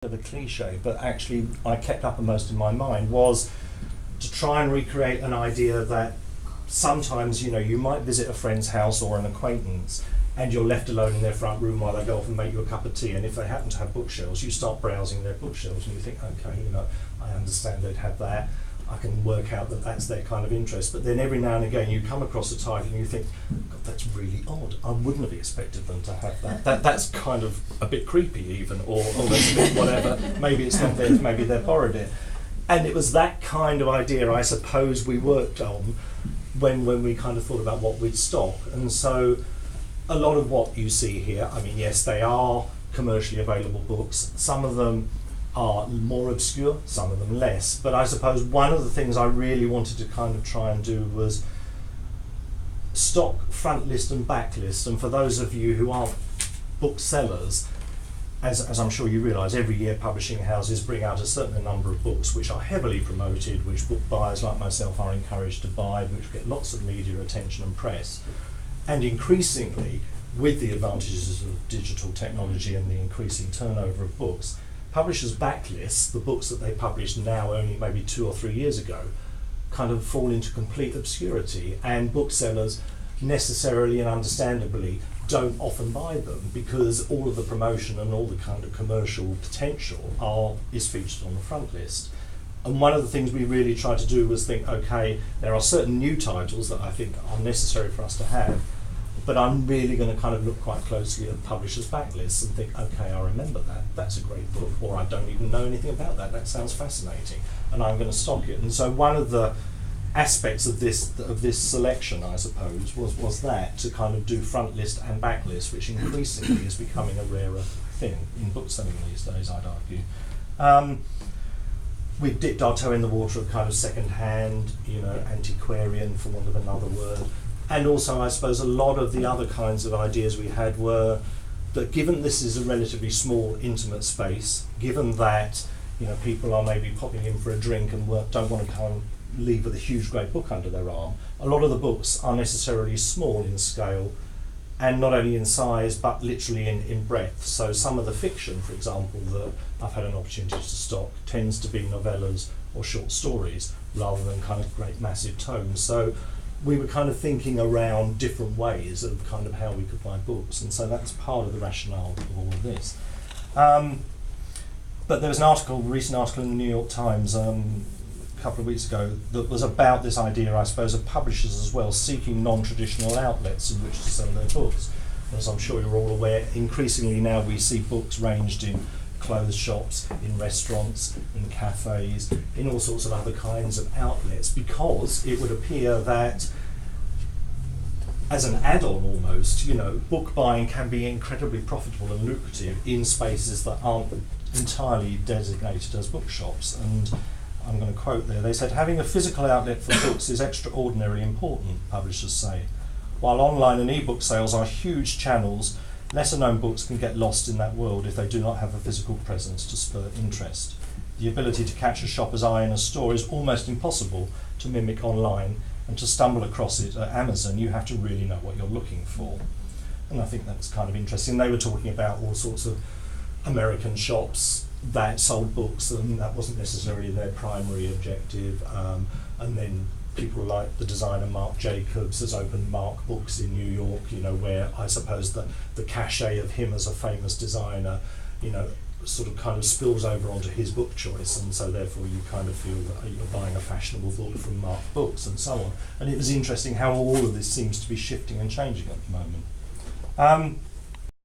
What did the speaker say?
of a cliche, but actually I kept uppermost in my mind was to try and recreate an idea that sometimes, you know, you might visit a friend's house or an acquaintance and you're left alone in their front room while they go off and make you a cup of tea, and if they happen to have bookshelves, you start browsing their bookshelves and you think, okay, you know, I understand they'd have that, I can work out that that's their kind of interest, but then every now and again you come across a title and you think, God, that's really odd, I wouldn't have expected them to have that. That's kind of a bit creepy even, or that's a bit whatever, maybe it's not theirs, maybe they borrowed it. And it was that kind of idea, I suppose, we worked on when we kind of thought about what we'd stock. And so a lot of what you see here, I mean, yes, they are commercially available books. Some of them are more obscure, some of them less. But I suppose one of the things I really wanted to kind of try and do was stock front list and back list. And for those of you who aren't booksellers, as I'm sure you realise, every year publishing houses bring out a certain number of books which are heavily promoted, which book buyers like myself are encouraged to buy, which get lots of media attention and press. And increasingly, with the advantages of digital technology and the increasing turnover of books, publishers' backlists, the books that they publish now only maybe 2 or 3 years ago, kind of fall into complete obscurity, and booksellers necessarily and understandably don't often buy them because all of the promotion and all the kind of commercial potential is featured on the front list. And one of the things we really tried to do was think, okay, there are certain new titles that I think are necessary for us to have, but I'm really going to kind of look quite closely at publishers' backlists and think, okay, I remember that, that's a great book, or I don't even know anything about that, that sounds fascinating, and I'm going to stock it. And so one of the aspects of this selection, I suppose, was that, to kind of do front list and back list, which increasingly is becoming a rarer thing in bookselling these days, I'd argue. We've dipped our toe in the water of kind of second-hand, you know, antiquarian, for want of another word. And also, I suppose, a lot of the other kinds of ideas we had were that, given this is a relatively small, intimate space, given that, you know, people are maybe popping in for a drink and don't want to kind of leave with a huge great book under their arm, a lot of the books are necessarily small in scale, and not only in size but literally in breadth. So some of the fiction, for example, that I've had an opportunity to stock tends to be novellas or short stories rather than kind of great massive tomes. So we were kind of thinking around different ways of kind of how we could buy books, and so that's part of the rationale of all of this. But there was a recent article in the New York Times a couple of weeks ago that was about this idea, I suppose, of publishers as well seeking non-traditional outlets in which to sell their books. As I'm sure you're all aware, increasingly now we see books ranged in clothes shops, in restaurants, in cafes, in all sorts of other kinds of outlets, because it would appear that, as an add-on almost, you know, book buying can be incredibly profitable and lucrative in spaces that aren't entirely designated as bookshops. And I'm going to quote there, they said, having a physical outlet for books is extraordinarily important, publishers say. While online and e-book sales are huge channels, lesser known books can get lost in that world if they do not have a physical presence to spur interest. The ability to catch a shopper's eye in a store is almost impossible to mimic online, and to stumble across it at Amazon you have to really know what you're looking for. And I think that's kind of interesting. They were talking about all sorts of American shops that sold books, and that wasn't necessarily their primary objective. And then people like the designer Marc Jacobs has opened Marc Books in New York, you know, where I suppose the cachet of him as a famous designer, you know, sort of kind of spills over onto his book choice, and so therefore you kind of feel that you're buying a fashionable book from Marc Books and so on. And it was interesting how all of this seems to be shifting and changing at the moment.